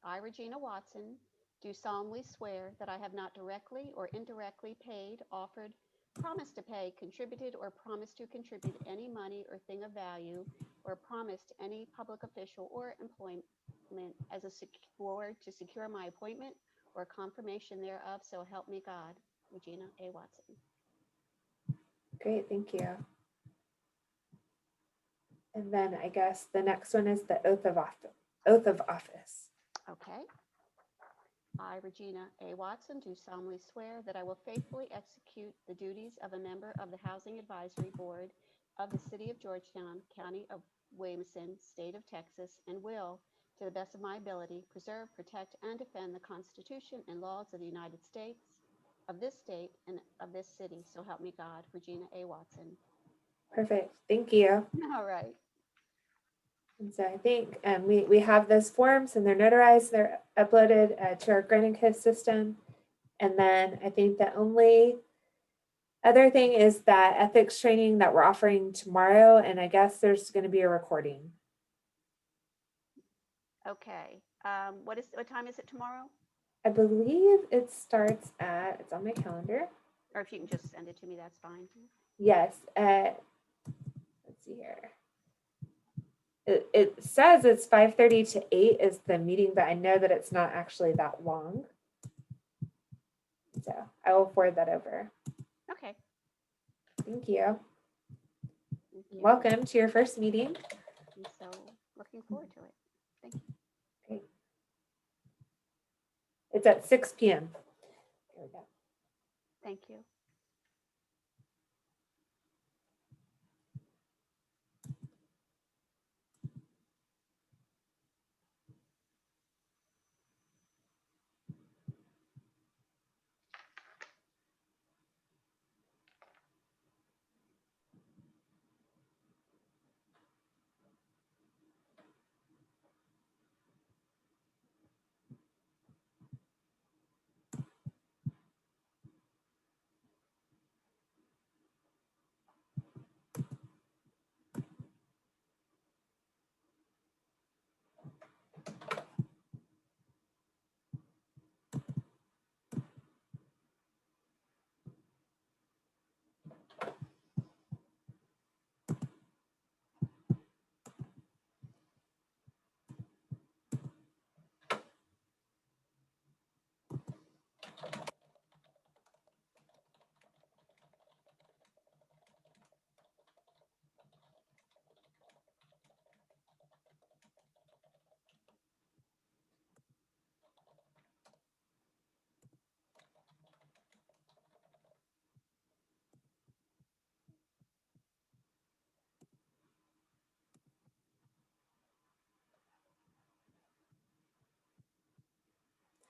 I, Regina Watson, do solemnly swear that I have not directly or indirectly paid, offered, promised to pay, contributed, or promised to contribute any money or thing of value, or promised any public official or employment as a to secure my appointment or confirmation thereof, so help me God. Regina A. Watson. Great, thank you. And then I guess the next one is the oath of office. Okay. I, Regina A. Watson, do solemnly swear that I will faithfully execute the duties of a member of the Housing Advisory Board of the City of Georgetown, County of Williamson, State of Texas, and will, to the best of my ability, preserve, protect, and defend the Constitution and laws of the United States, of this state, and of this city. So help me God. Regina A. Watson. Perfect, thank you. All right. And so I think we have those forms and they're notarized, they're uploaded to our Granicus system. And then I think the only other thing is that ethics training that we're offering tomorrow. And I guess there's going to be a recording. Okay. What time is it tomorrow? I believe it starts at, it's on my calendar. Or if you can just send it to me, that's fine. Yes. Let's see here. It says it's 5:30 to 8 is the meeting, but I know that it's not actually that long. So I will forward that over. Okay. Thank you. Thank you. Welcome to your first meeting. I'm so looking forward to it. Thank you. Great. It's at 6 p.m. There we go. Thank you.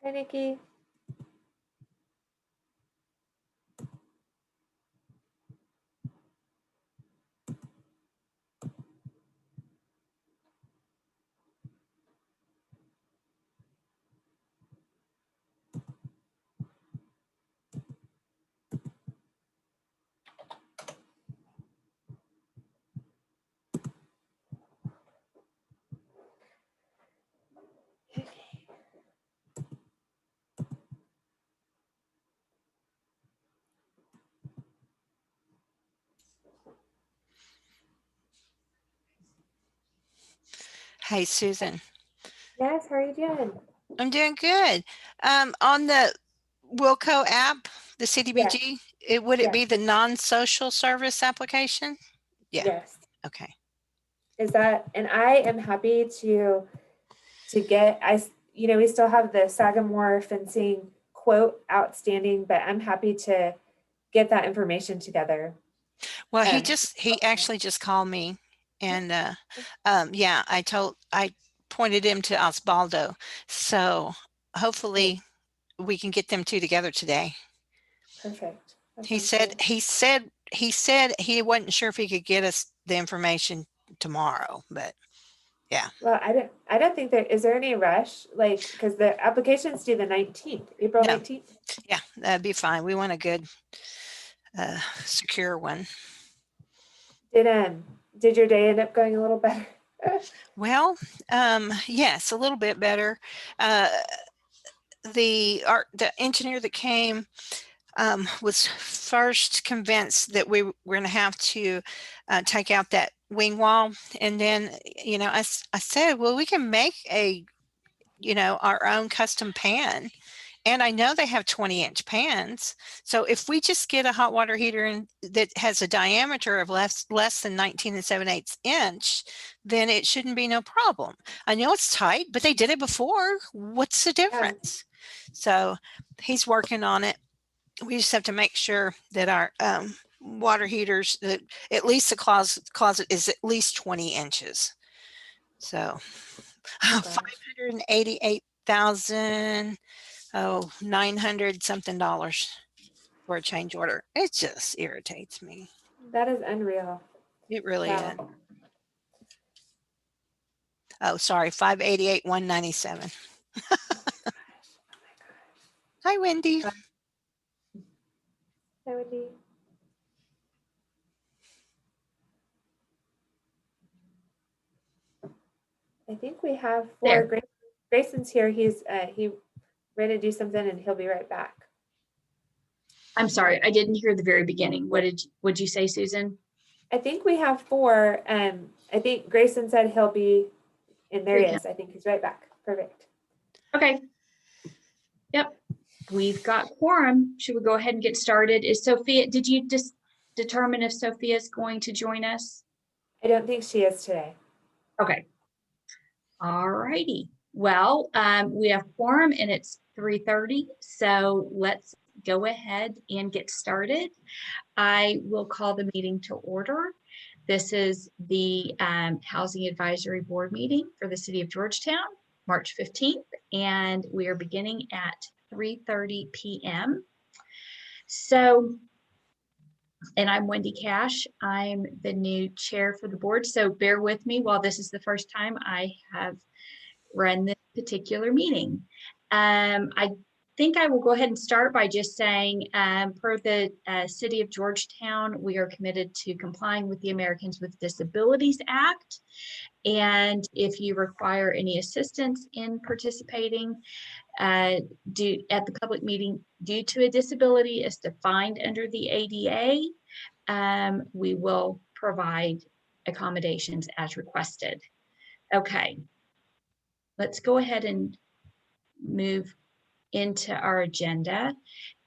Hi, Nikki. Hey, Susan. Yes, how are you doing? I'm doing good. On the Wilco app, the CDBG, would it be the non-social service application? Yeah. Yes. Okay. Is that, and I am happy to get, we still have the Sagamore fencing quote outstanding, but I'm happy to get that information together. Well, he actually just called me and, yeah, I pointed him to Osvaldo. So hopefully we can get them two together today. Perfect. He said he wasn't sure if he could get us the information tomorrow, but yeah. Well, I don't think is there any rush? Like, because the application's due the 19th, April 19th. Yeah, that'd be fine. We want a good, secure one. Did your day end up going a little better? Well, yes, a little bit better. Uh, the engineer that came was first convinced that we were going to have to take out that wing wall, and then I said, well, we can make our own custom pan. And I know they have 20-inch pans. So if we just get a hot water heater that has a diameter of less than 19 7/8 inch, then it shouldn't be no problem. I know it's tight, but they did it before. What's the difference? So he's working on it. We just have to make sure that our water heaters, that at least the closet is at least 20 inches. So $588,000. 900 something dollars for a change order. It just irritates me. That is unreal. It really Wow. is. Oh, sorry, 588,197. Hi, Wendy. Hi, Wendy. I think we have There. Grayson's here. He's ready to do something, and he'll be right back. I'm sorry, I didn't hear the very beginning. What'd you say, Susan? I think we have 4. I think Grayson said he'll be, and there he is. I think he's right back. Perfect. Okay. Yep, we've got quorum. Should we go ahead and get started? Is Sophia, did you just determine if Sophia is going to join us? I don't think she is today. Okay. All righty. Well, we have quorum and it's 3:30. So let's go ahead and get started. I will call the meeting to order. This is the Housing Advisory Board meeting for the City of Georgetown, March 15th, and we are beginning at 3:30 p.m. So, and I'm Wendy Cash. I'm the new chair for the board, so bear with me while this is the first time I have run this particular meeting. I think I will go ahead and start by just saying, per the City of Georgetown, we are committed to complying with the Americans with Disabilities Act. And if you require any assistance in participating at the public meeting due to a disability as defined under the ADA, we will provide accommodations as requested. Okay, let's go ahead and move into our agenda.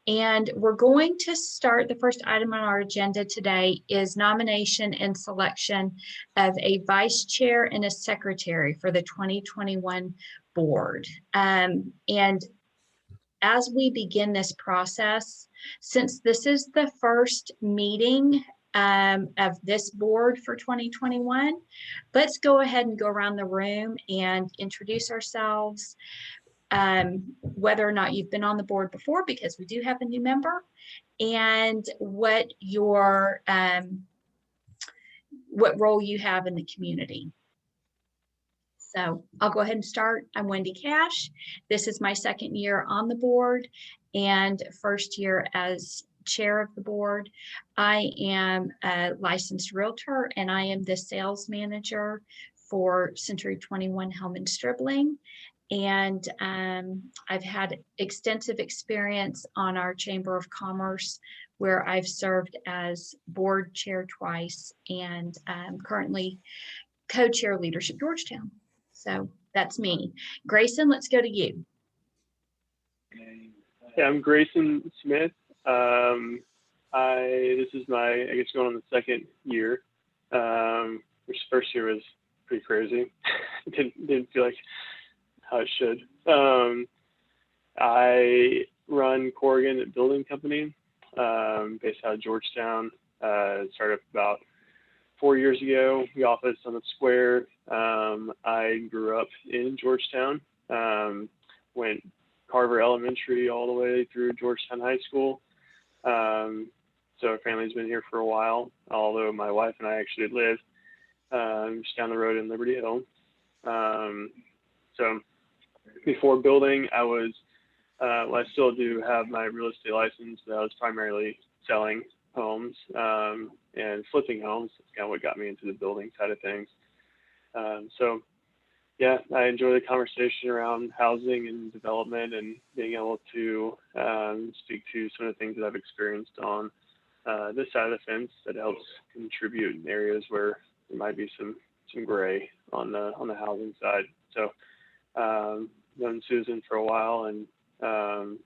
And we're going to start, the first item on our agenda today is nomination and selection of a vice chair and a secretary for the 2021 board. And as we begin this process, since this is the first meeting of this board for 2021, let's go ahead and go around the room and introduce ourselves, whether or not you've been on the board before, because we do have a new member, and what your what role you have in the community. So I'll go ahead and start. I'm Wendy Cash. This is my second year on the board and first year as chair of the board. I am a licensed realtor and I am the sales manager for Century 21 Hellman Stribling. And I've had extensive experience on our Chamber of Commerce, where I've served as board chair twice and currently co-chair Leadership Georgetown. So that's me. Grayson, let's go to you. Yeah, I'm Grayson Smith. This is my, I guess, going on the second year, which first year was pretty crazy. didn't feel like how it should. I run Corrigan Building Company, based out of Georgetown. Started about 4 years ago. We office on the square. I grew up in Georgetown, went Carver Elementary all the way through Georgetown High School. So our family's been here for a while, although my wife and I actually live just down the road in Liberty Hill. So before building, I was, well, I still do have my real estate license, but I was primarily selling homes and flipping homes. That's kind of what got me into the building side of things. So yeah, I enjoy the conversation around housing and development and being able to speak to some of the things that I've experienced on this side of the fence that helps contribute in areas where there might be some gray on the housing side. So known Susan for a while and some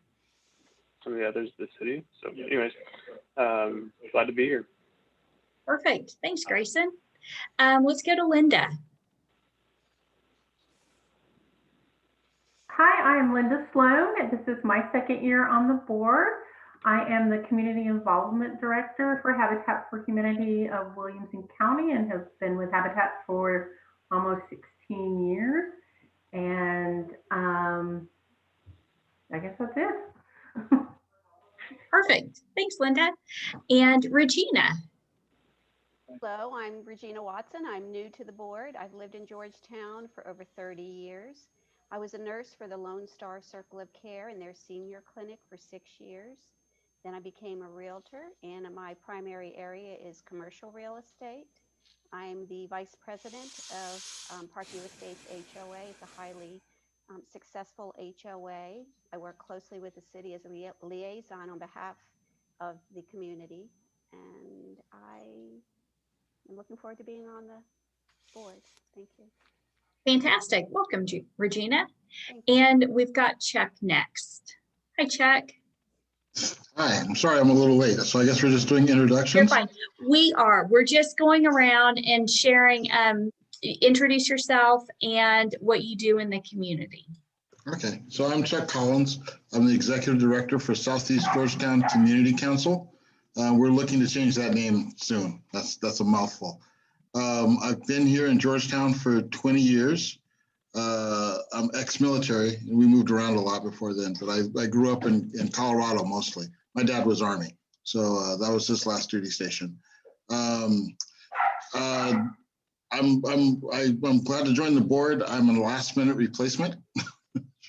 of the others in the city. So anyways, glad to be here. Perfect. Thanks, Grayson. Let's go to Linda. Hi, I am Linda Sloan, and this is my second year on the board. I am the Community Involvement Director for Habitat for Humanity of Williamson County and have been with Habitat for almost 16 years. And I guess that's it. Perfect. Thanks, Linda. And Regina. Hello, I'm Regina Watson. I'm new to the board. I've lived in Georgetown for over 30 years. I was a nurse for the Lone Star Circle of Care in their senior clinic for 6 years. Then I became a realtor, and my primary area is commercial real estate. I'm the vice president of Parkview Estates HOA. It's a highly successful HOA. I work closely with the city as a liaison on behalf of the community, and I'm looking forward to being on the board. Thank you. Fantastic. Welcome, Regina. Thank you. And we've got Chuck next. Hi, Chuck. Hi, I'm sorry I'm a little late. So I guess we're just doing introductions. You're fine. We are. We're just going around and sharing, introduce yourself and what you do in the community. Okay, so I'm Chuck Collins. I'm the Executive Director for Southeast Georgetown Community Council. We're looking to change that name soon. That's a mouthful. I've been here in Georgetown for 20 years. I'm ex-military, and we moved around a lot before then, but I grew up in Colorado mostly. My dad was Army, so that was his last duty station. I'm glad to join the board. I'm a last-minute replacement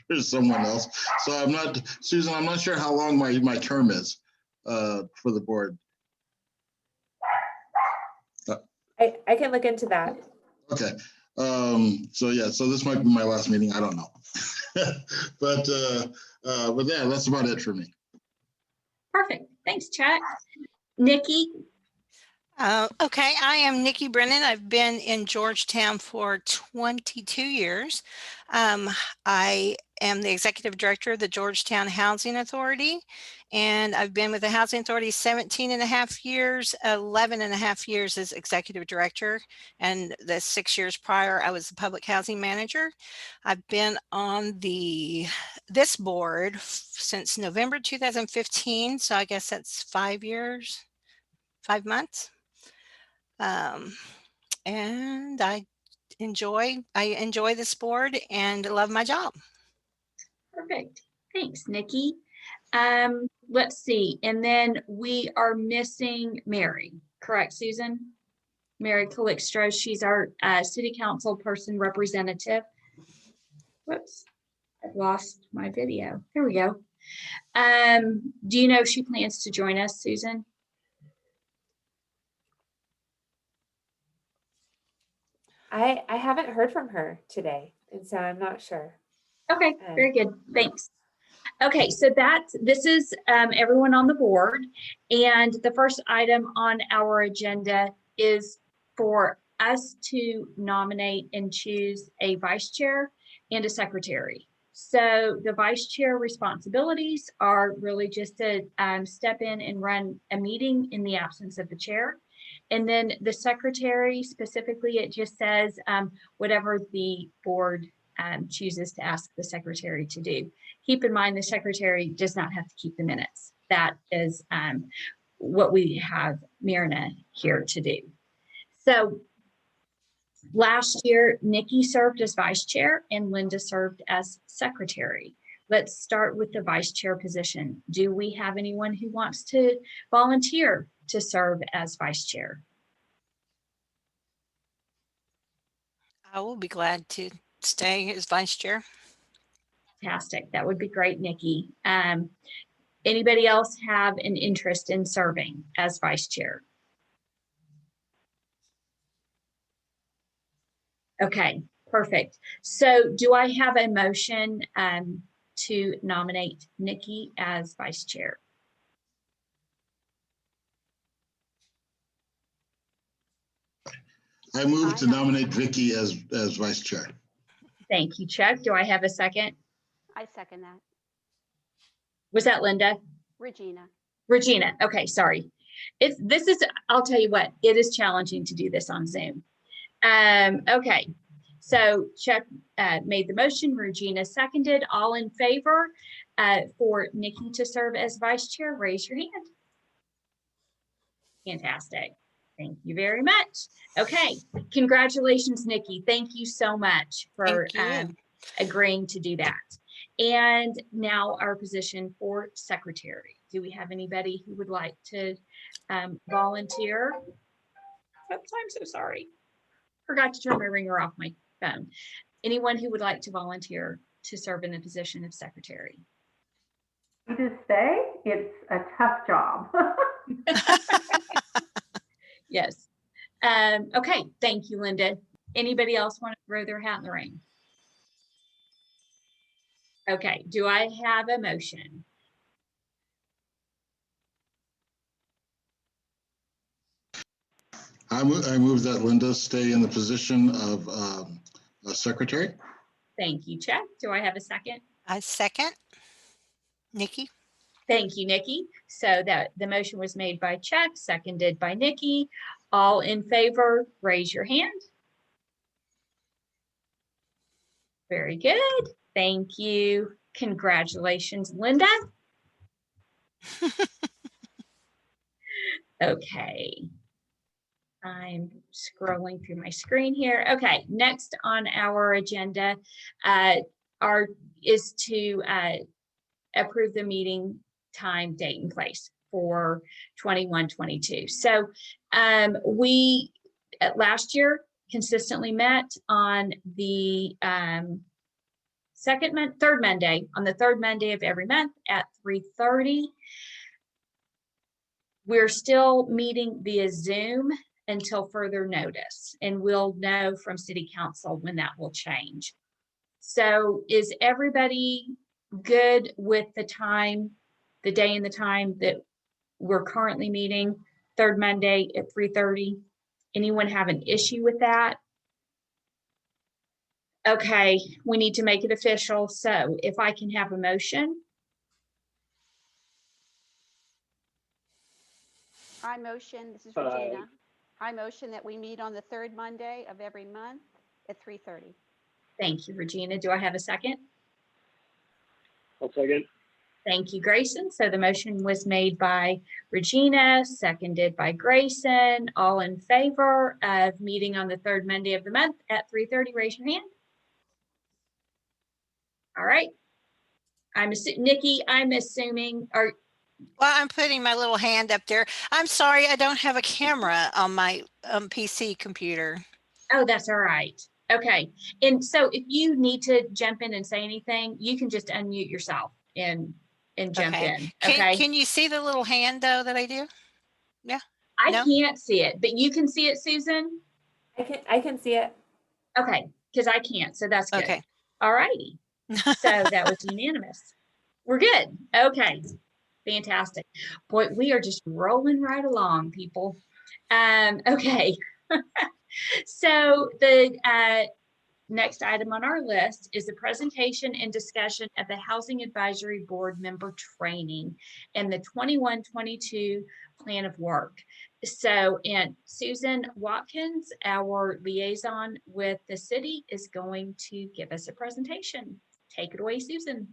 for someone else. So I'm not, Susan, I'm not sure how long my term is for the board. I can look into that. Okay. So yeah, so this might be my last meeting. I don't know. but yeah, that's about it for me. Perfect. Thanks, Chuck. Nikki. Okay, I am Nikki Brennan. I've been in Georgetown for 22 years. I am the Executive Director of the Georgetown Housing Authority, and I've been with the Housing Authority 17 and a half years, 11 and a half years as Executive Director, and the 6 years prior, I was the Public Housing Manager. I've been on this board since November 2015, so I guess that's 5 years, 5 months. And I enjoy this board and love my job. Perfect. Thanks, Nikki. Let's see. And then we are missing Mary, correct, Susan? Mary Calixto. She's our city council person representative. Whoops, I've lost my video. There we go. Do you know if she plans to join us, Susan? I haven't heard from her today, and so I'm not sure. Okay, very good. Thanks. Okay, so this is everyone on the board, and the first item on our agenda is for us to nominate and choose a vice chair and a secretary. So the vice chair responsibilities are really just to step in and run a meeting in the absence of the chair. And then the secretary, specifically, it just says whatever the board chooses to ask the secretary to do. Keep in mind, the secretary does not have to keep the minutes. That is what we have Myrna here to do. So last year, Nikki served as vice chair and Linda served as secretary. Let's start with the vice chair position. Do we have anyone who wants to volunteer to serve as vice chair? I will be glad to stay as vice chair. Fantastic. That would be great, Nikki. Anybody else have an interest in serving as vice chair? Okay, Perfect. So do I have a motion to nominate Nikki as vice chair? I move I to nom- nominate Vicky as vice chair. Thank you, Chuck. Do I have a second? I second that. Was that Linda? Regina. Regina. Okay, sorry. I'll tell you what, it is challenging to do this on Zoom. Okay, so Chuck made the motion, Regina seconded. All in favor for Nikki to serve as vice chair, raise your hand. Fantastic. Thank you very much. Okay, congratulations, Nikki. Thank you so much for Thank you. agreeing to do that. And now our position for secretary. Do we have anybody who would like to volunteer? Oops, I'm so sorry. Forgot to turn my ringer off my phone. Anyone who would like to volunteer to serve in the position of secretary? I just say it's a tough job. Yes. Okay, thank you, Linda. Anybody else want to throw their hat in the ring? Okay, do I have a motion? I move that Linda stay in the position of secretary. Thank you, Chuck. Do I have a second? I second. Nikki? Thank you, Nikki. So that the motion was made by Chuck, seconded by Nikki. All in favor, raise your hand. Very good. Thank you. Congratulations, Linda. Okay. I'm scrolling through my screen here. Okay, next on our agenda is to approve the meeting time, date, and place for 21-22. So we last year consistently met on the third Monday of every month at 3:30. We're still meeting via Zoom until further notice, and we'll know from City Council when that will change. So is everybody good with the time, the day and the time that we're currently meeting, third Monday at 3:30? Anyone have an issue with that? Okay, we need to make it official. So if I can have a motion. I motion, this is Regina. I motion that we meet on the third Monday of every month at 3:30. Thank you, Regina. Do I have a second? I'll second. Thank you, Grayson. So the motion was made by Regina, seconded by Grayson. All in favor of meeting on the third Monday of the month at 3:30, raise your hand. All right. Nikki, I'm assuming, or Well, I'm putting my little hand up there. I'm sorry, I don't have a camera on my PC computer. oh, that's all right. Okay. And so if you need to jump in and say anything, you can just unmute yourself and jump in. Okay. Can you see the little hand though that I do? Yeah. I No? can't see it, but you can see it, Susan? I can see it. Okay, because I can't, so that's good. Okay. All righty. So that was unanimous. We're good. Okay. Fantastic. Boy, we are just rolling right along, people. Okay. So the next item on our list is the presentation and discussion of the Housing Advisory Board member training and the 21-22 plan of work. So, and Susan Watkins, our liaison with the city, is going to give us a presentation. Take it away, Susan.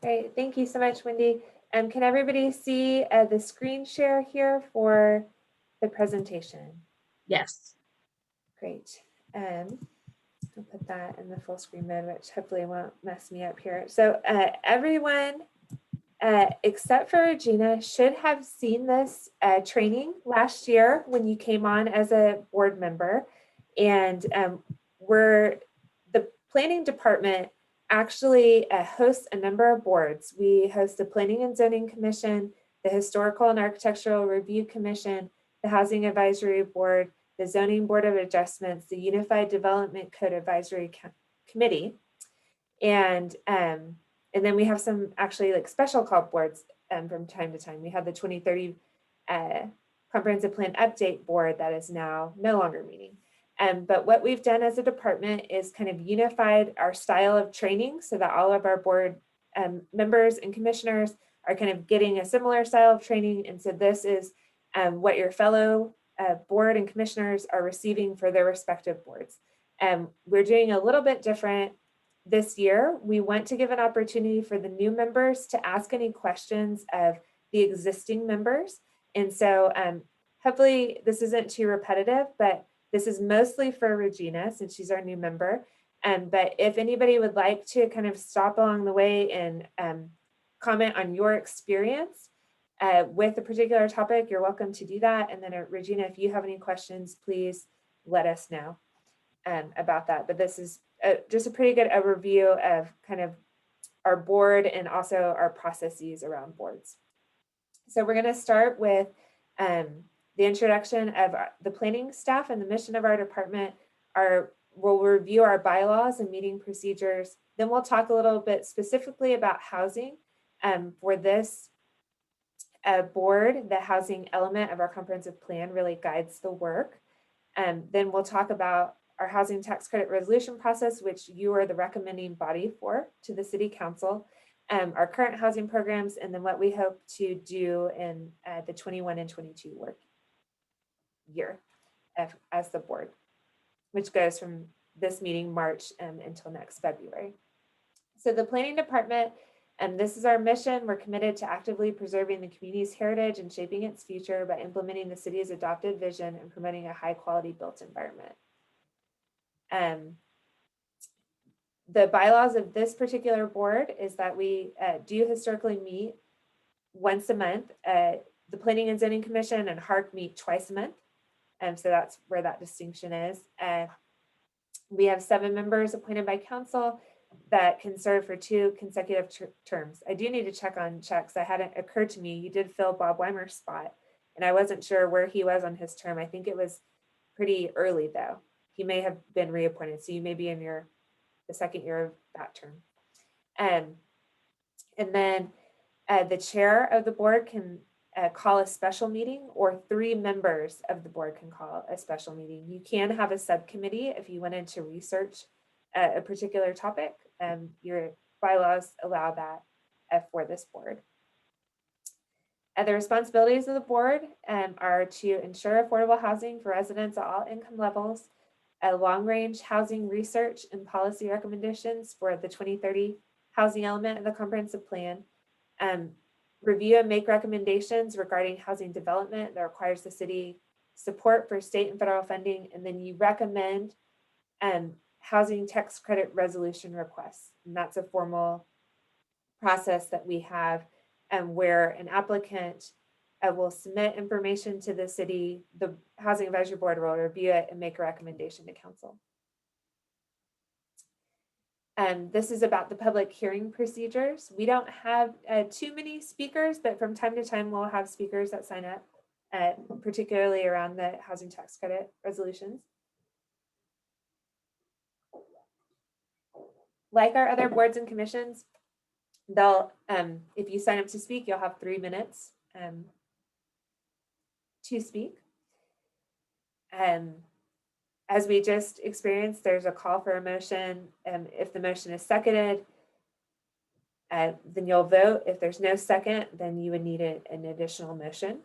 Great, thank you so much, Wendy. Can everybody see the screen share here for the presentation? Yes. Great. I'll put that in the full screen mode, which hopefully won't mess me up here. So everyone, except for Regina, should have seen this training last year when you came on as a board member. And the planning department actually hosts a number of boards. We host the Planning and Zoning Commission, the Historical and Architectural Review Commission, the Housing Advisory Board, the Zoning Board of Adjustments, the Unified Development Code Advisory Committee. And then we have some actually like special called boards from time to time. We have the 2030 Comprehensive Plan Update Board that is now no longer meeting. But what we've done as a department is kind of unified our style of training so that all of our board members and commissioners are kind of getting a similar style of training. And so this is what your fellow board and commissioners are receiving for their respective boards. We're doing a little bit different this year. We want to give an opportunity for the new members to ask any questions of the existing members. And so hopefully this isn't too repetitive, but this is mostly for Regina since she's our new member. But if anybody would like to kind of stop along the way and comment on your experience with a particular topic, you're welcome to do that. And then Regina, if you have any questions, please let us know about that. But this is just a pretty good overview of kind of our board and also our processes around boards. So we're going to start with the introduction of the planning staff and the mission of our department. We'll review our bylaws and meeting procedures. Then we'll talk a little bit specifically about housing. For this board, the housing element of our comprehensive plan really guides the work. Then we'll talk about our housing tax credit resolution process, which you are the recommending body for to the city council, our current housing programs, and then what we hope to do in the 21 and 22 work year as the board, which goes from this meeting March until next February. So the planning department, this is our mission. We're committed to actively preserving the community's heritage and shaping its future by implementing the city's adopted vision and promoting a high quality built environment. The bylaws of this particular board is that we do historically meet once a month. The Planning and Zoning Commission and HARC meet twice a month. So that's where that distinction is. We have 7 members appointed by council that can serve for 2 consecutive terms. I do need to check on checks. It hadn't occurred to me. You did fill Bob Weimer's spot, and I wasn't sure where he was on his term. I think it was pretty early though. He may have been reappointed. So you may be in the second year of that term. And then the chair of the board can call a special meeting, or 3 members of the board can call a special meeting. You can have a subcommittee if you wanted to research a particular topic. Your bylaws allow that for this board. The responsibilities of the board are to ensure affordable housing for residents at all income levels, long-range housing research and policy recommendations for the 2030 housing element of the comprehensive plan, review and make recommendations regarding housing development that requires the city support for state and federal funding, and then you recommend housing tax credit resolution requests. And that's a formal process that we have where an applicant will submit information to the city, the Housing Advisory Board will review it and make a recommendation to council. This is about the public hearing procedures. We don't have too many speakers, but from time to time we'll have speakers that sign up, particularly around the housing tax credit resolutions. Like our other boards and commissions, they'll, if you sign up to speak, you'll have 3 minutes to speak. As we just experienced, there's a call for a motion. If the motion is seconded, then you'll vote. If there's no second, then you would need an additional motion.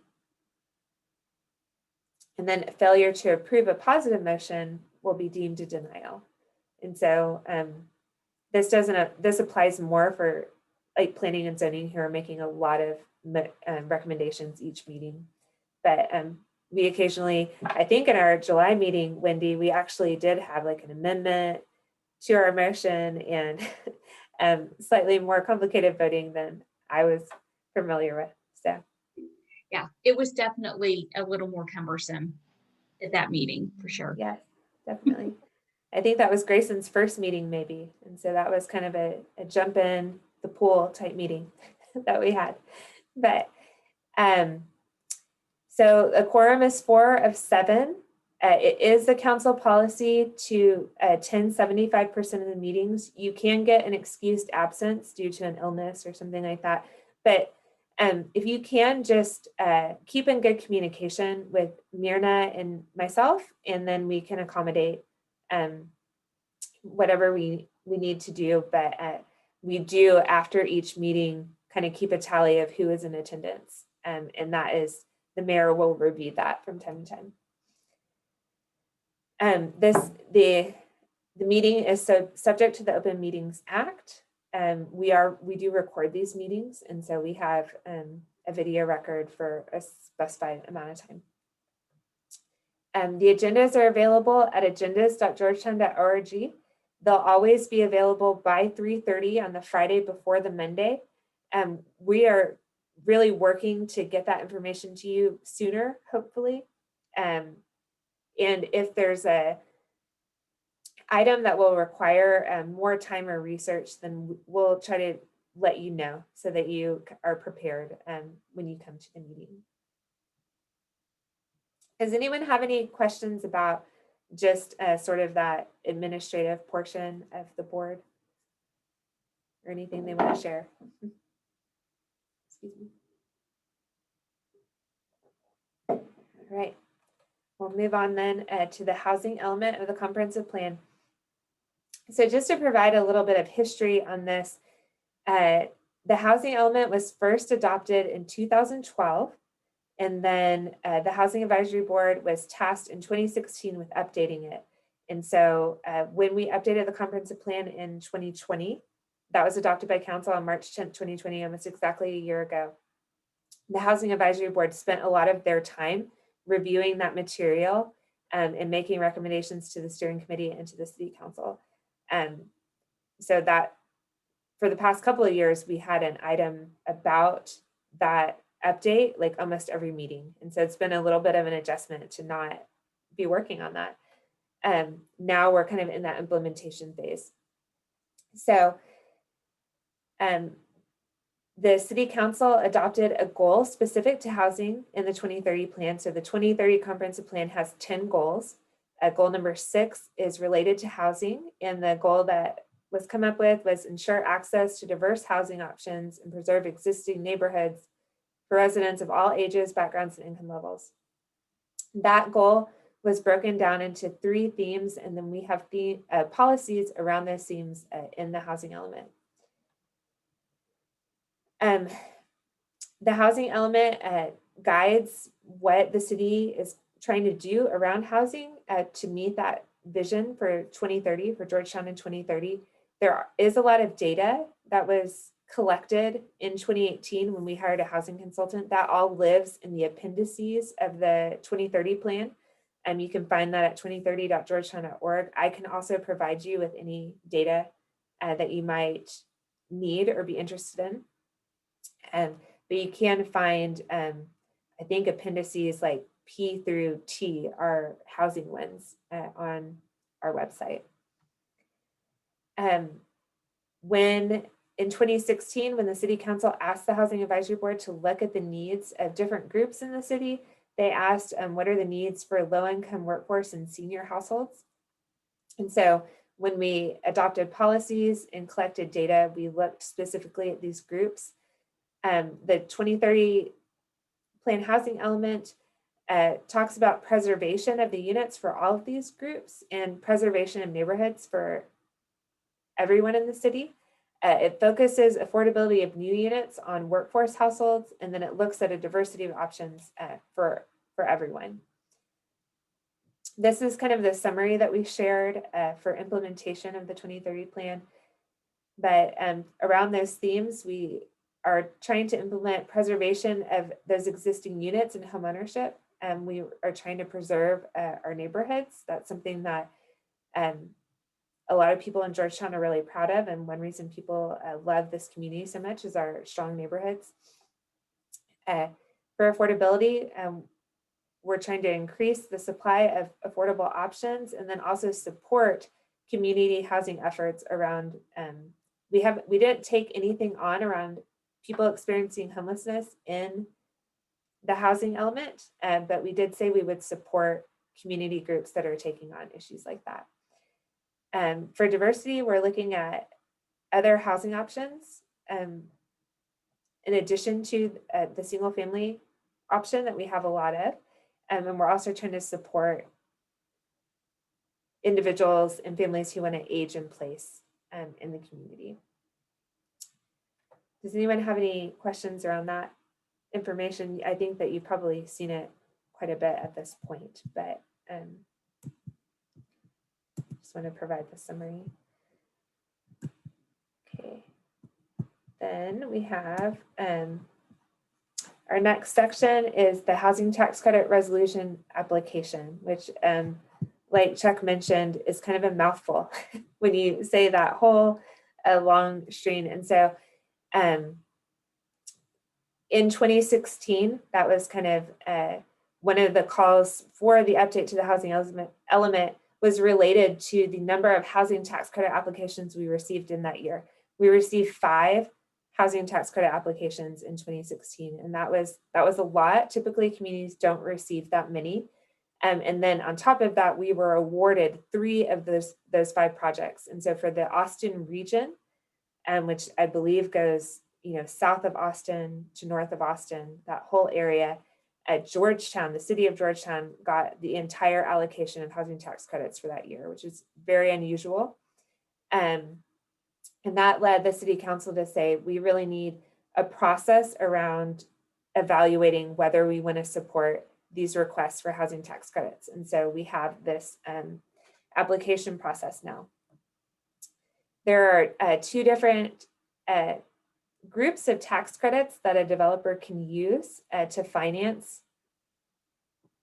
And then failure to approve a positive motion will be deemed a denial. And so this applies more for like planning and zoning, who are making a lot of recommendations each meeting. But we occasionally, I think in our July meeting, Wendy, we actually did have like an amendment to our motion and slightly more complicated voting than I was familiar with. So yeah, it was definitely a little more cumbersome at that meeting for sure. Yes, definitely. I think that was Grayson's first meeting maybe. And so that was kind of a jump in the pool type meeting that we had. But So a quorum is 4 of 7. It is the council policy to attend 75% of the meetings. You can get an excused absence due to an illness or something like that. But if you can just keep in good communication with Myrna and myself, and then we can accommodate whatever we need to do. But we do, after each meeting, kind of keep a tally of who is in attendance. And that is, the mayor will review that from time to time. The meeting is subject to the Open Meetings Act. We do record these meetings, and so we have a video record for a specified amount of time. The agendas are available at agendas.georgetown.org. They'll always be available by 3:30 on the Friday before the Monday. We are really working to get that information to you sooner, hopefully. And if there's a item that will require more time or research, then we'll try to let you know so that you are prepared when you come to the meeting. Does anyone have any questions about just sort of that administrative portion of the board, or anything they want to share? Excuse me. All right, we'll move on then to the housing element of the comprehensive plan. So just to provide a little bit of history on this, the housing element was first adopted in 2012. And then the Housing Advisory Board was tasked in 2016 with updating it. And so when we updated the comprehensive plan in 2020, that was adopted by council on March 10th, 2020, almost exactly a year ago. The Housing Advisory Board spent a lot of their time reviewing that material and making recommendations to the steering committee and to the city council. So that for the past couple of years, we had an item about that update like almost every meeting. And so it's been a little bit of an adjustment to not be working on that. Now we're kind of in that implementation phase. So the city council adopted a goal specific to housing in the 2030 plan. So the 2030 comprehensive plan has 10 goals. Goal number 6 is related to housing. And the goal that was come up with was ensure access to diverse housing options and preserve existing neighborhoods for residents of all ages, backgrounds, and income levels. That goal was broken down into 3 themes, and then we have policies around those themes in the housing element. The housing element guides what the city is trying to do around housing to meet that vision for 2030, for Georgetown in 2030. There is a lot of data that was collected in 2018 when we hired a housing consultant. That all lives in the appendices of the 2030 plan. You can find that at 2030.georgetown.org. I can also provide you with any data that you might need or be interested in. But you can find, I think appendices like P through T are housing ones on our website. In 2016, when the city council asked the Housing Advisory Board to look at the needs of different groups in the city, they asked what are the needs for low-income workforce and senior households. And so when we adopted policies and collected data, we looked specifically at these groups. The 2030 plan housing element talks about preservation of the units for all of these groups and preservation of neighborhoods for everyone in the city. It focuses affordability of new units on workforce households, and then it looks at a diversity of options for everyone. This is kind of the summary that we shared for implementation of the 2030 plan. But around those themes, we are trying to implement preservation of those existing units and homeownership. We are trying to preserve our neighborhoods. That's something that a lot of people in Georgetown are really proud of. And one reason people love this community so much is our strong neighborhoods. For affordability, we're trying to increase the supply of affordable options and then also support community housing efforts around, we didn't take anything on around people experiencing homelessness in the housing element, but we did say we would support community groups that are taking on issues like that. For diversity, we're looking at other housing options in addition to the single family option that we have a lot of. And we're also trying to support individuals and families who want to age in place in the community. Does anyone have any questions around that information? I think that you've probably seen it quite a bit at this point, but just want to provide the summary. Okay. Then we have our next section is the housing tax credit resolution application, which like Chuck mentioned, is kind of a mouthful when you say that whole long string. And so in 2016, that was kind of one of the calls for the update to the housing element was related to the number of housing tax credit applications we received in that year. We received 5 housing tax credit applications in 2016, and that was a lot. Typically, communities don't receive that many. And then on top of that, we were awarded 3 of those 5 projects. And so for the Austin region, which I believe goes south of Austin to north of Austin, that whole area, at Georgetown, the city of Georgetown got the entire allocation of housing tax credits for that year, which is very unusual. And that led the city council to say, we really need a process around evaluating whether we want to support these requests for housing tax credits. And so we have this application process now. There are 2 different groups of tax credits that a developer can use to finance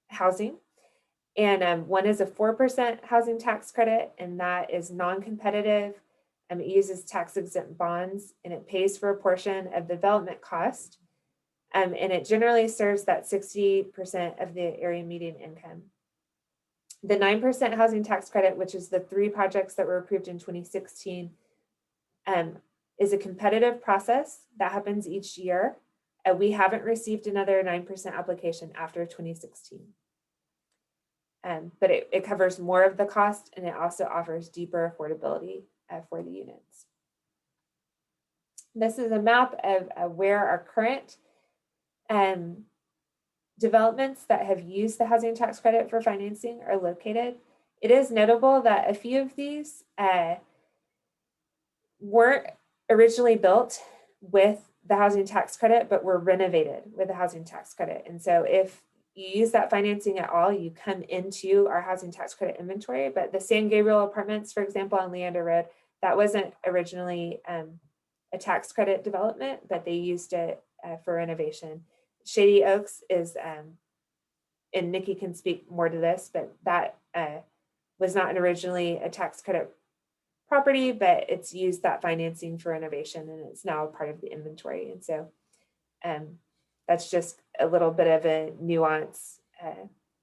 housing. And one is a 4% housing tax credit, and that is non-competitive. It uses tax exempt bonds, and it pays for a portion of the development cost. And it generally serves that 60% of the area median income. The 9% housing tax credit, which is the 3 projects that were approved in 2016, is a competitive process that happens each year. We haven't received another 9% application after 2016. But it covers more of the cost, and it also offers deeper affordability for the units. This is a map of where our current developments that have used the housing tax credit for financing are located. It is notable that a few of these weren't originally built with the housing tax credit, but were renovated with the housing tax credit. And so if you use that financing at all, you come into our housing tax credit inventory. But the San Gabriel Apartments, for example, on Leander Road, that wasn't originally a tax credit development, but they used it for renovation. Shady Oaks is, and Nikki can speak more to this, but that was not originally a tax credit property, but it's used that financing for renovation, and it's now part of the inventory. And so that's just a little bit of a nuance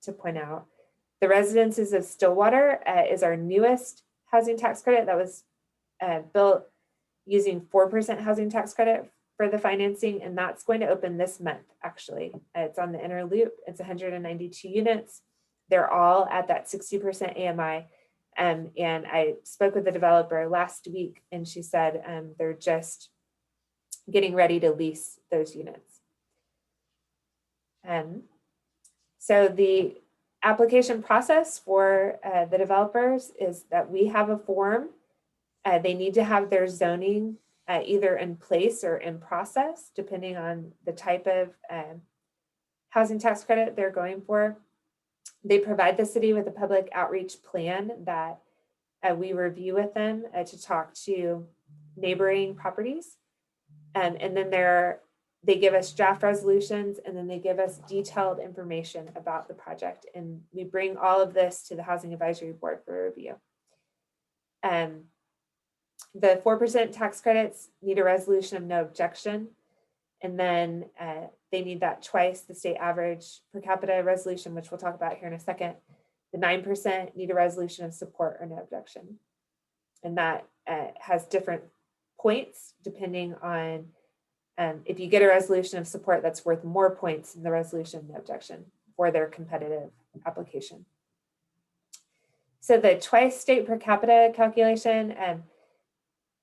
to point out. The Residences of Stillwater is our newest housing tax credit that was built using 4% housing tax credit for the financing, and that's going to open this month, actually. It's on the inner loop. It's 192 units. They're all at that 60% AMI. And I spoke with the developer last week, and she said they're just getting ready to lease those units. So the application process for the developers is that we have a form. They need to have their zoning either in place or in process, depending on the type of housing tax credit they're going for. They provide the city with a public outreach plan that we review with them to talk to neighboring properties. And then they give us draft resolutions, and then they give us detailed information about the project. And we bring all of this to the Housing Advisory Board for review. The 4% tax credits need a resolution of no objection. And then they need that twice the state average per capita resolution, which we'll talk about here in a second. The 9% need a resolution of support or no objection. And that has different points depending on if you get a resolution of support, that's worth more points than the resolution of objection for their competitive application. So the twice state per capita calculation,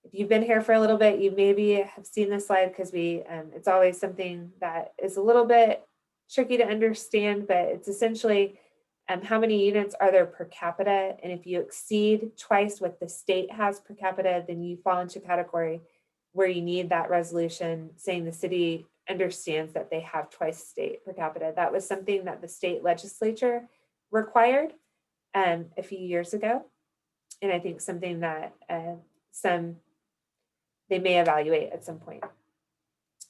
if you've been here for a little bit, you maybe have seen this slide because it's always something that is a little bit tricky to understand, but it's essentially how many units are there per capita. And if you exceed twice what the state has per capita, then you fall into a category where you need that resolution saying the city understands that they have twice state per capita. That was something that the state legislature required a few years ago. And I think something that they may evaluate at some point,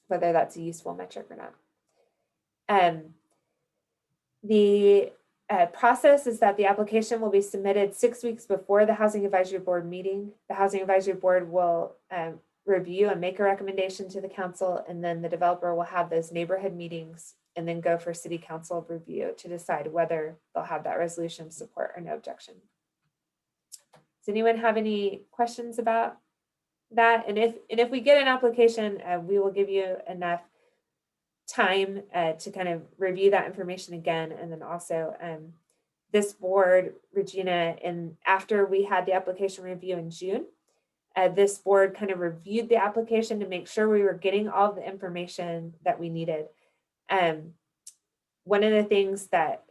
whether that's a useful metric or not. The process is that the application will be submitted 6 weeks before the Housing Advisory Board meeting. The Housing Advisory Board will review and make a recommendation to the council, and then the developer will have those neighborhood meetings and then go for city council review to decide whether they'll have that resolution of support or no objection. Does anyone have any questions about that? And if we get an application, we will give you enough time to kind of review that information again. And then also this board, Regina, and after we had the application review in June, this board kind of reviewed the application to make sure we were getting all the information that we needed. One of the things that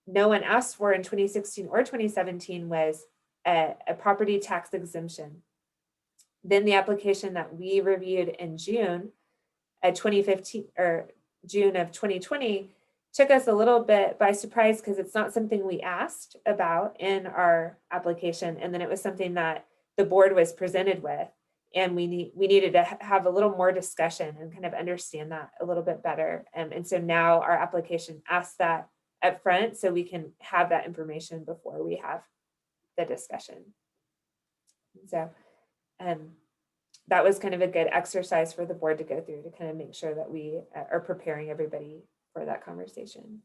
no one asked for in 2016 or 2017 was a property tax exemption. Then the application that we reviewed in June 2015 or June of 2020 took us a little bit by surprise because it's not something we asked about in our application. And then it was something that the board was presented with, and we needed to have a little more discussion and kind of understand that a little bit better. And so now our application asks that up front so we can have that information before we have the discussion. So that was kind of a good exercise for the board to go through to kind of make sure that we are preparing everybody for that conversation.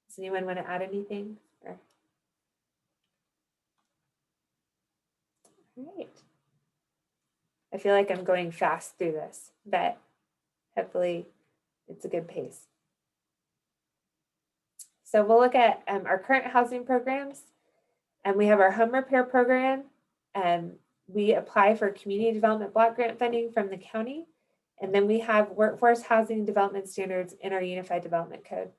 Does anyone want to add anything? All right. I feel like I'm going fast through this, but hopefully it's a good pace. So we'll look at our current housing programs, and we have our home repair program. We apply for community development block grant funding from the county, and then we have workforce housing development standards in our Unified Development Code.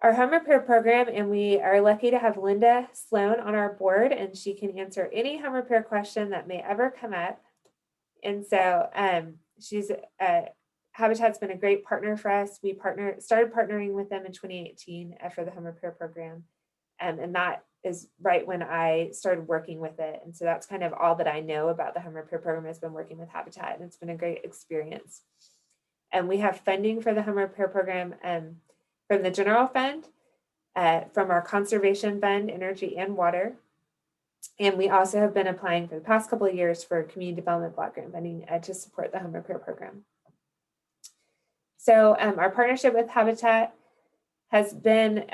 Our home repair program, and we are lucky to have Linda Sloan on our board, and she can answer any home repair question that may ever come up. And so Habitat's been a great partner for us. We started partnering with them in 2018 for the home repair program. And that is right when I started working with it. And so that's kind of all that I know about the home repair program has been working with Habitat, and it's been a great experience. And we have funding for the home repair program from the general fund, from our conservation fund, energy and water. And we also have been applying for the past couple of years for community development block grant funding to support the home repair program. So our partnership with Habitat has been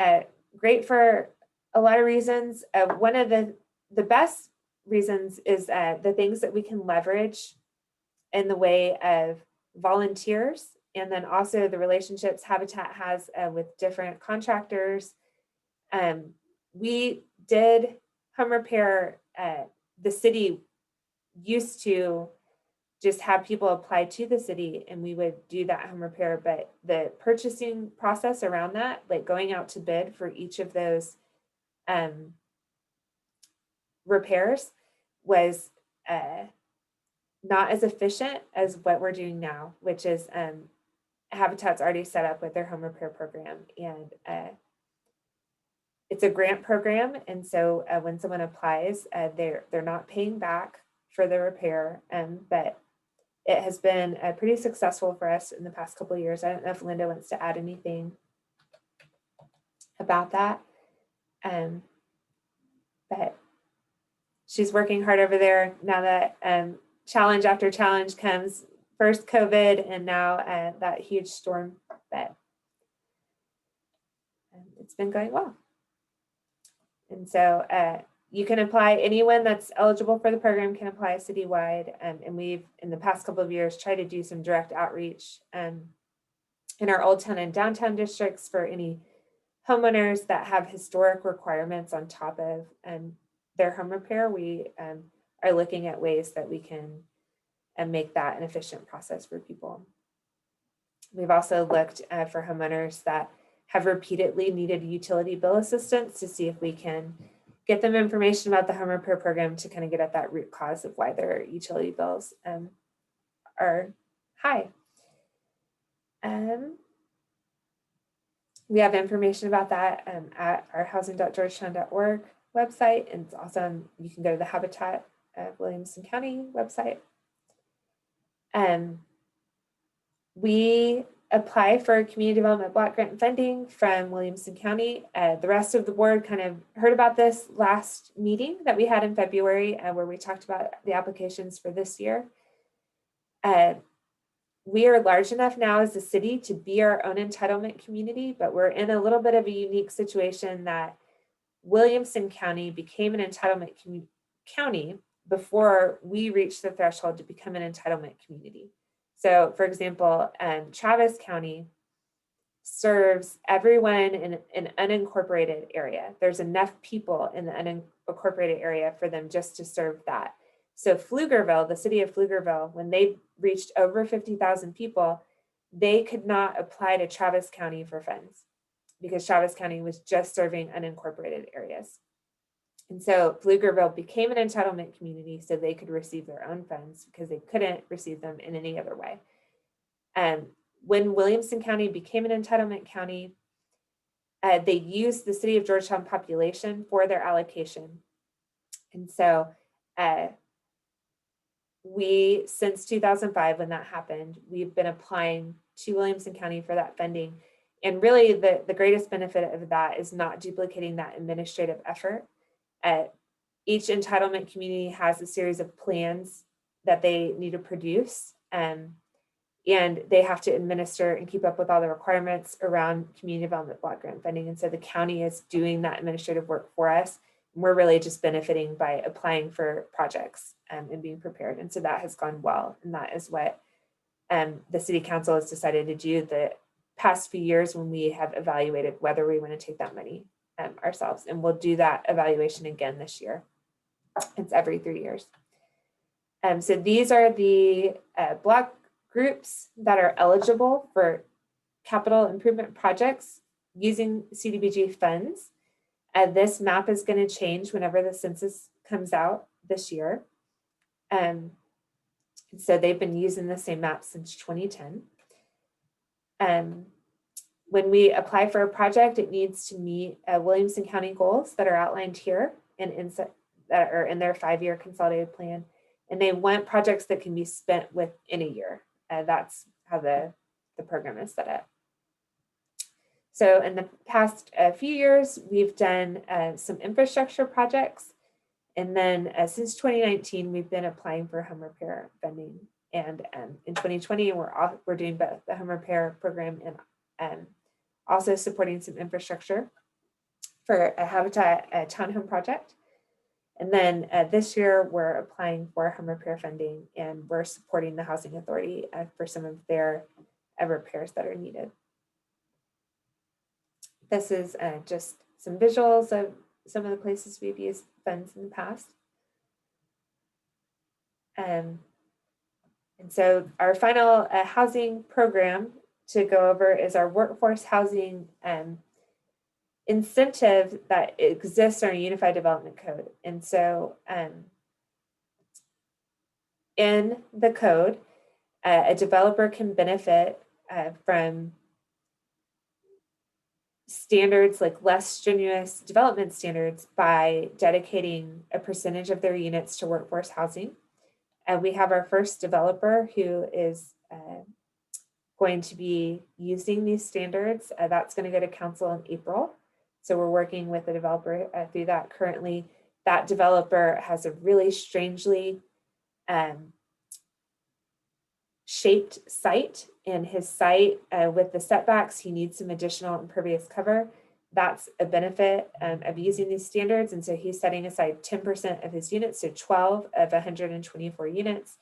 great for a lot of reasons. One of the best reasons is the things that we can leverage in the way of volunteers, and then also the relationships Habitat has with different contractors. We did home repair. The city used to just have people apply to the city and we would do that home repair, but the purchasing process around that, like going out to bid for each of those repairs, was not as efficient as what we're doing now, which is Habitat's already set up with their home repair program, and it's a grant program. And so when someone applies, they're not paying back for the repair, but it has been pretty successful for us in the past couple of years. I don't know if Linda wants to add anything about that. But she's working hard over there now that challenge after challenge comes. First COVID, and now that huge storm. But it's been going well. And so you can apply, anyone that's eligible for the program can apply citywide. And we've, in the past couple of years, tried to do some direct outreach in our Old Town and downtown districts for any homeowners that have historic requirements on top of their home repair. We are looking at ways that we can make that an efficient process for people. We've also looked for homeowners that have repeatedly needed utility bill assistance to see if we can get them information about the home repair program to kind of get at that root cause of why their utility bills are high. We have information about that at our housing.georgetown.org website, and it's also you can go to the Habitat Williamson County website. We apply for community development block grant funding from Williamson County. The rest of the board kind of heard about this last meeting that we had in February, where we talked about the applications for this year. We are large enough now as a city to be our own entitlement community, but we're in a little bit of a unique situation that Williamson County became an entitlement county before we reached the threshold to become an entitlement community. So, for example, Travis County serves everyone in an unincorporated area. There's enough people in the unincorporated area for them just to serve that. So Pflugerville, the city of Pflugerville, when they reached over 50,000 people, they could not apply to Travis County for funds because Travis County was just serving unincorporated areas. And so Pflugerville became an entitlement community so they could receive their own funds because they couldn't receive them in any other way. When Williamson County became an entitlement county, they used the city of Georgetown population for their allocation. And so we, since 2005, when that happened, we've been applying to Williamson County for that funding. And really the greatest benefit of that is not duplicating that administrative effort. Each entitlement community has a series of plans that they need to produce, and they have to administer and keep up with all the requirements around community development block grant funding. And so the county is doing that administrative work for us. And we're really just benefiting by applying for projects and being prepared. And so that has gone well. And that is what the city council has decided to do the past few years when we have evaluated whether we want to take that money ourselves. And we'll do that evaluation again this year. It's every 3 years. So these are the block groups that are eligible for capital improvement projects using CDBG funds. This map is going to change whenever the census comes out this year. So they've been using the same map since 2010. When we apply for a project, it needs to meet Williamson County goals that are outlined here and that are in their 5-year consolidated plan. And they want projects that can be spent within a year. That's how the program is set up. So in the past few years, we've done some infrastructure projects. And then since 2019, we've been applying for home repair funding. And in 2020, we're doing both the home repair program and also supporting some infrastructure for a Habitat townhome project. And then this year, we're applying for home repair funding, and we're supporting the Housing Authority for some of their repairs that are needed. This is just some visuals of some of the places we've used funds in the past. And so our final housing program to go over is our workforce housing incentive that exists in our Unified Development Code. And so in the code, a developer can benefit from standards like less strenuous development standards by dedicating a percentage of their units to workforce housing. And we have our first developer who is going to be using these standards. That's going to go to council in April. So we're working with the developer through that currently. That developer has a really strangely shaped site, and his site with the setbacks, he needs some additional impervious cover. that's a benefit of using these standards. And so he's setting aside 10% of his units, so 12 of 124 units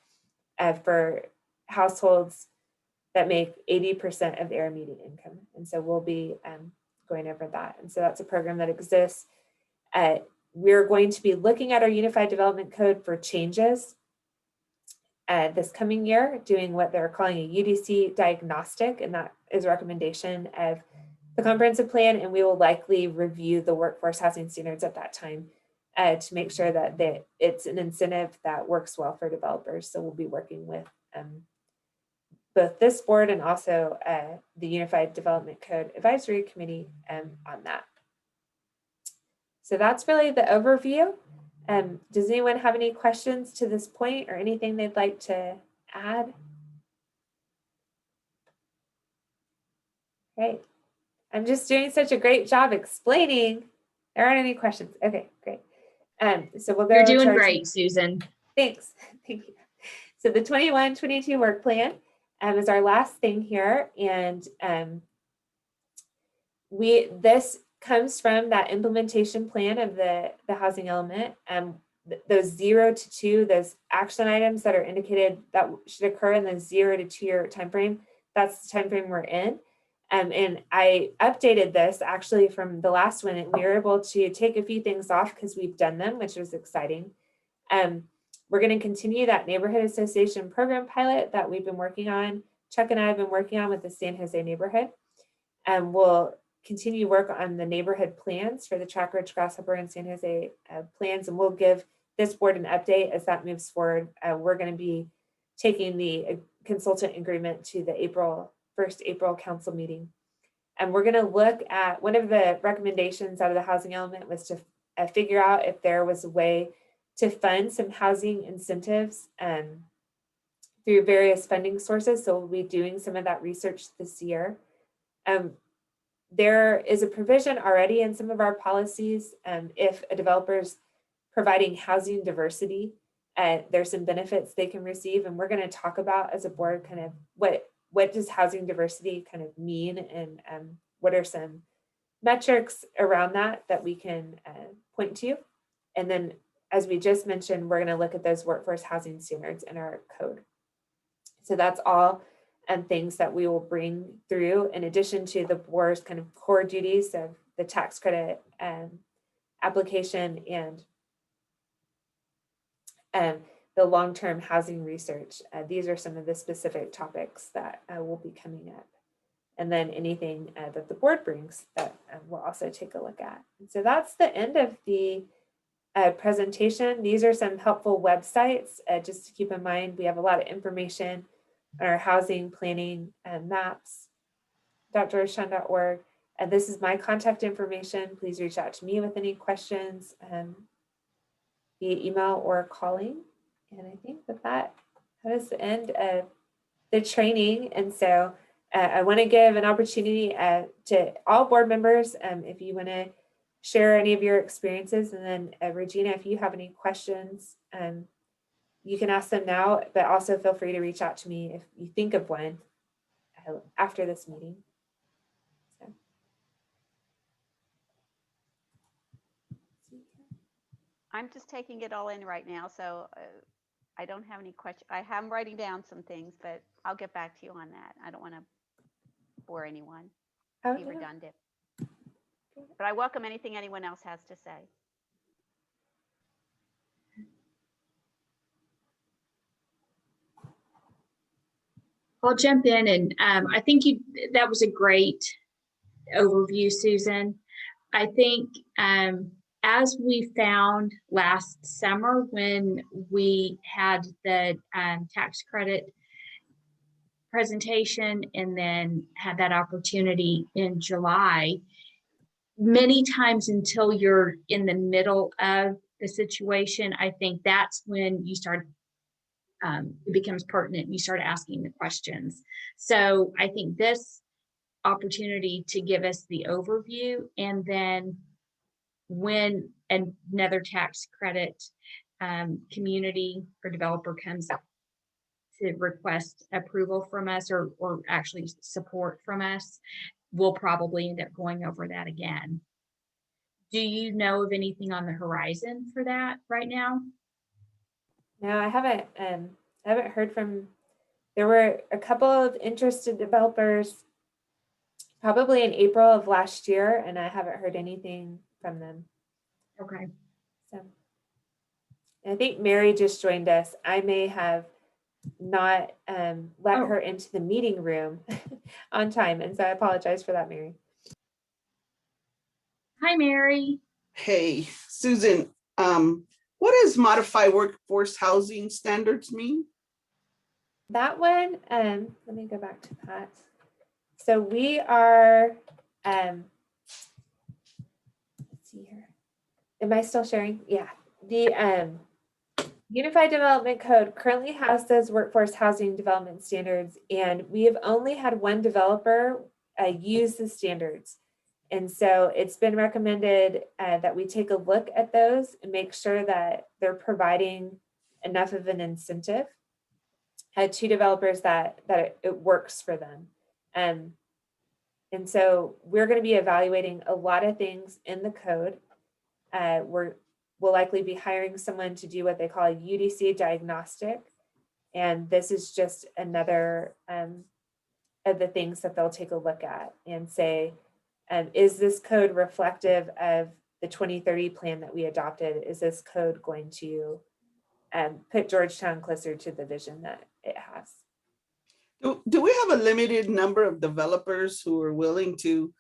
for households that make 80% of their median income. And so we'll be going over that. And so that's a program that exists. We're going to be looking at our Unified Development Code for changes this coming year, doing what they're calling a UDC diagnostic, and that is a recommendation of the comprehensive plan, and we will likely review the workforce housing standards at that time to make sure that it's an incentive that works well for developers. So we'll be working with both this board and also the Unified Development Code Advisory Committee on that. So that's really the overview. Does anyone have any questions to this point or anything they'd like to add? Great. I'm just doing such a great job explaining. There aren't any questions. Okay, great. So we'll go. You're doing great, Susan. Thanks. Thank you. So the 21-22 work plan is our last thing here. And this comes from that implementation plan of the housing element. Those 0 to 2, those action items that are indicated that should occur in the 0 to 2 year timeframe, that's the timeframe we're in. And I updated this actually from the last one, and we were able to take a few things off because we've done them, which was exciting. We're going to continue that neighborhood association program pilot that we've been working on. Chuck and I have been working on with the San Jose neighborhood. We'll continue work on the neighborhood plans for the Track Ridge, Grasshopper, and San Jose plans, and we'll give this board an update as that moves forward. We're going to be taking the consultant agreement to the first April council meeting. And we're going to look at, one of the recommendations out of the housing element was to figure out if there was a way to fund some housing incentives through various funding sources. So we'll be doing some of that research this year. There is a provision already in some of our policies. If a developer's providing housing diversity, there's some benefits they can receive. And we're going to talk about as a board kind of what does housing diversity kind of mean, and what are some metrics around that we can point to. And then, as we just mentioned, we're going to look at those workforce housing standards in our code. So that's all things that we will bring through in addition to the board's kind of core duties of the tax credit application and the long-term housing research. These are some of the specific topics that will be coming up. And then anything that the board brings that we'll also take a look at. And so that's the end of the presentation. These are some helpful websites just to keep in mind. We have a lot of information on our housing planning maps, drgeorgetown.org. This is my contact information. Please reach out to me with any questions via email or calling. And I think that is the end of the training. And so I want to give an opportunity to all board members if you want to share any of your experiences. And then Regina, if you have any questions, you can ask them now, but also feel free to reach out to me if you think of one after this meeting. So. I'm just taking it all in right now, so I don't have any questions. I am writing down some things, but I'll get back to you on that. I don't want to bore anyone, be redundant. But I welcome anything anyone else has to say. I'll jump in, and I think that was a great overview, Susan. I think as we found last summer when we had the tax credit presentation and then had that opportunity in July, many times until you're in the middle of the situation, I think that's when you start, it becomes pertinent. You start asking the questions. So I think this opportunity to give us the overview, and then when another tax credit community or developer comes up to request approval from us or actually support from us, we'll probably end up going over that again. Do you know of anything on the horizon for that right now? No, I haven't heard from, there were a couple of interested developers probably in April of last year, and I haven't heard anything from them. Okay. So I think Mary just joined us. I may have not let Oh. her into the meeting room on time, and so I apologize for that, Mary. Hi, Mary. Hey, Susan, what does modified workforce housing standards mean? That one, let me go back to that. So we are, let's see here. Am I still sharing? Yeah. The Unified Development Code currently has those workforce housing development standards, and we have only had one developer use the standards. And so it's been recommended that we take a look at those and make sure that they're providing enough of an incentive to developers that it works for them. And so we're going to be evaluating a lot of things in the code. We'll likely be hiring someone to do what they call a UDC diagnostic. And this is just another of the things that they'll take a look at and say, is this code reflective of the 2030 plan that we adopted? Is this code going to put Georgetown closer to the vision that it has? Do we have a limited number of developers who are willing to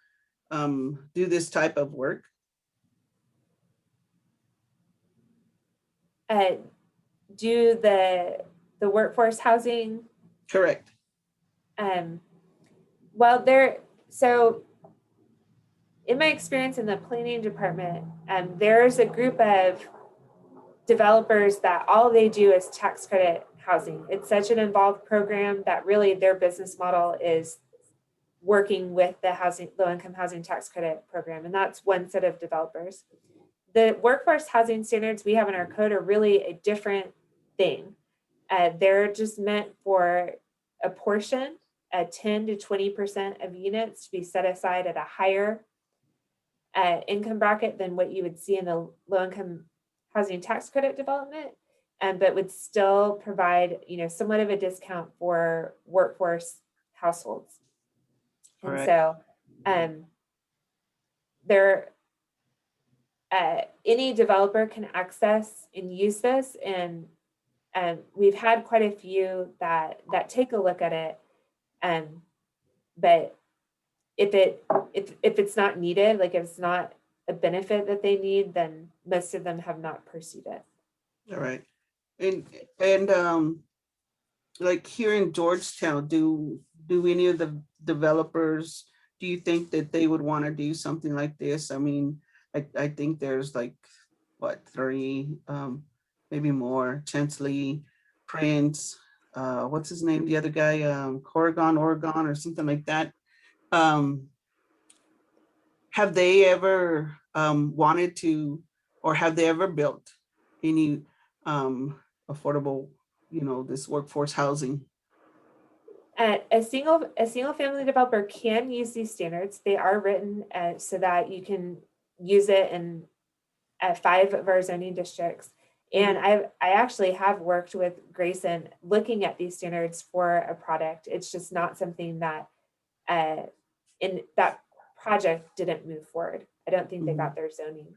do this type of work? Do the workforce housing? Correct. Well, so in my experience in the planning department, there's a group of developers that all they do is tax credit housing. It's such an involved program that really their business model is working with the low-income housing tax credit program. And that's one set of developers. The workforce housing standards we have in our code are really a different thing. They're just meant for a portion, 10 to 20% of units to be set aside at a higher income bracket than what you would see in the low-income housing tax credit development, but would still provide, somewhat of a discount for workforce households. And Right. so any developer can access and use this, and we've had quite a few that take a look at it. But if it's not needed, like if it's not a benefit that they need, then most of them have not pursued it. All right. And like here in Georgetown, do any of the developers, do you think that they would want to do something like this? I mean, I think there's like, what, 3, maybe more, Chansley, Prince, what's his name? The other guy, Oregon, or something like that. Have they ever wanted to, or have they ever built any affordable, this workforce housing? A single family developer can use these standards. They are written so that you can use it in 5 of our zoning districts. And I actually have worked with Grayson looking at these standards for a product. It's just not something that in that project didn't move forward. I don't think they got their zoning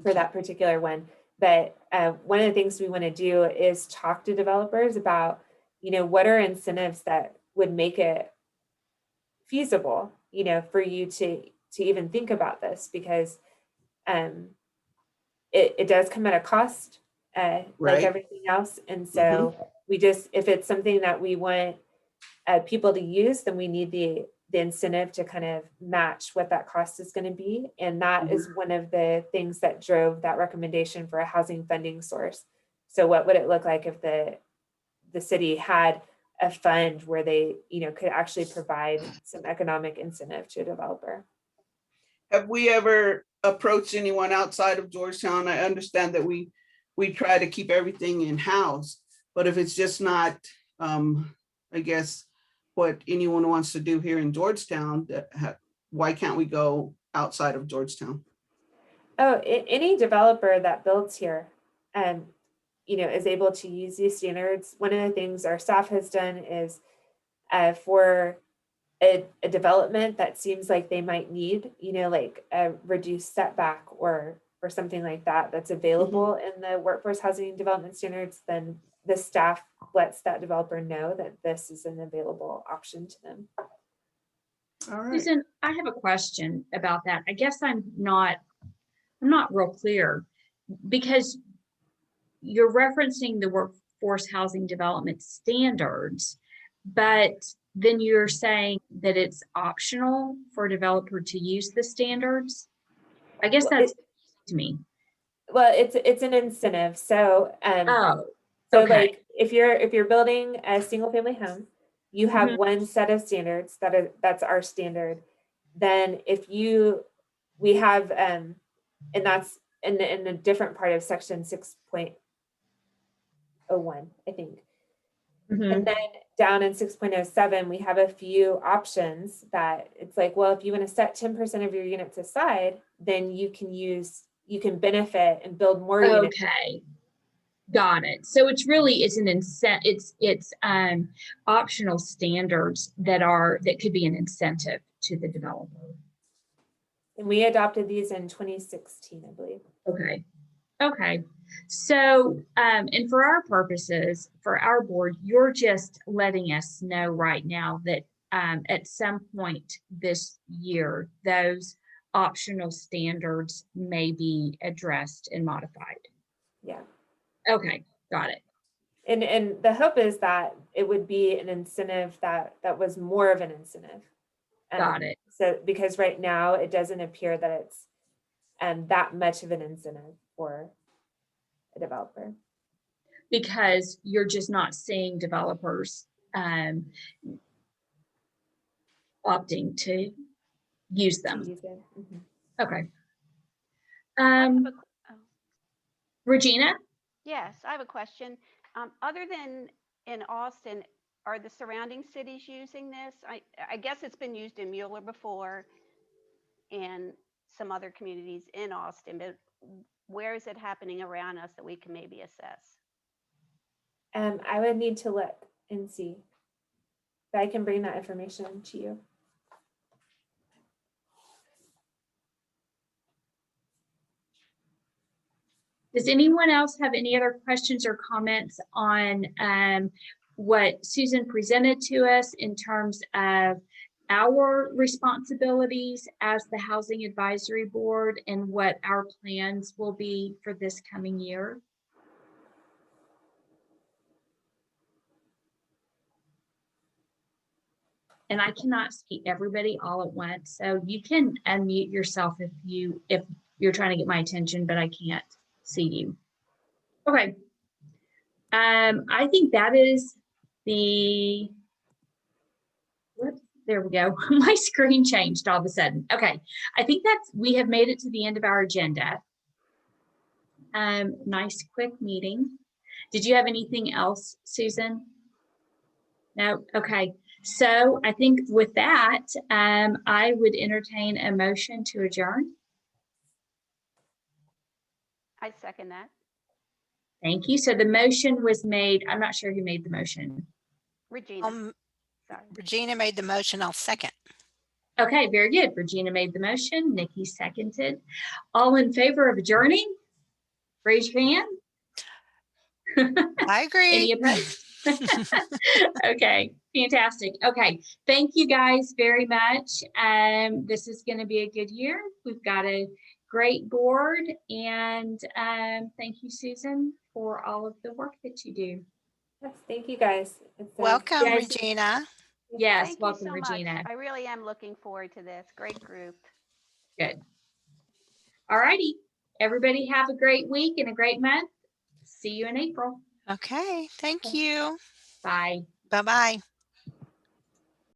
for that particular one. But one of the things we want to do is talk to developers about, what are incentives that would make it feasible, for you to even think about this, because it does come at a cost, like everything else. And so we just, if it's something that we want people to use, then we need the incentive to kind of match what that cost is going to be. And that is one of the things that drove that recommendation for a housing funding source. So what would it look like if the city had a fund where they, could actually provide some economic incentive to a developer? Have we ever approached anyone outside of Georgetown? I understand that we try to keep everything in-house, but if it's just not, I guess, what anyone wants to do here in Georgetown, why can't we go outside of Georgetown? Oh, any developer that builds here, is able to use these standards. One of the things our staff has done is for a development that seems like they might need, like a reduced setback or something like that, that's available in the workforce housing development standards, then the staff lets that developer know that this is an available option to them. All right. Susan, I have a question about that. I guess I'm not real clear, because you're referencing the workforce housing development standards, but then you're saying that it's optional for a developer to use the standards. I guess that's to me. Well, it's an incentive. So, Oh, so okay. like if you're building a single family home, you have one set of standards that's our standard. Then we have, and that's in a different part of section 6.01, I think. And then down in 6.07, we have a few options that it's like, well, if you want to set 10% of your units aside, then you can benefit and build more units. Okay. Got it. So it's an incentive. It's optional standards that could be an incentive to the developer. And we adopted these in 2016, I believe. Okay. Okay. So, and for our purposes, for our board, you're just letting us know right now that at some point this year, those optional standards may be addressed and modified. Yeah. Okay. Got it. And the hope is that it would be an incentive that was more of an incentive. Got it. So because right now it doesn't appear that it's that much of an incentive for a developer. Because you're just not seeing developers opting to use them. Okay. Regina? Yes, I have a question. Other than in Austin, are the surrounding cities using this? I guess it's been used in Mueller before and some other communities in Austin, but where is it happening around us that we can maybe assess? I would need to look and see. But I can bring that information to you. Does anyone else have any other questions or comments on what Susan presented to us in terms of our responsibilities as the Housing Advisory Board and what our plans will be for this coming year? And I cannot see everybody all at once, so you can unmute yourself if you're trying to get my attention, but I can't see you. Okay. I think that is there we go. My screen changed all of a sudden. Okay. I think we have made it to the end of our agenda. Nice quick meeting. Did you have anything else, Susan? No? Okay. So I think with that, I would entertain a motion to adjourn. I second that. Thank you. So the motion was made. I'm not sure who made the motion. Regina. Sorry. Regina made the motion. I'll second. Okay, very good. Regina made the motion. Nikki seconded. All in favor of adjourning? Raise your hand. I agree. Any opposed? Okay, fantastic. Okay, thank you guys very much. This is going to be a good year. We've got a great board, and thank you, Susan, for all of the work that you do. Yes, thank you guys. Welcome, Yes. Regina. Yes, Thank welcome, you so Regina. much. I really am looking forward to this. Great group. Good. All righty. Everybody have a great week and a great month. See you in April. Okay, thank you. Bye. Bye-bye.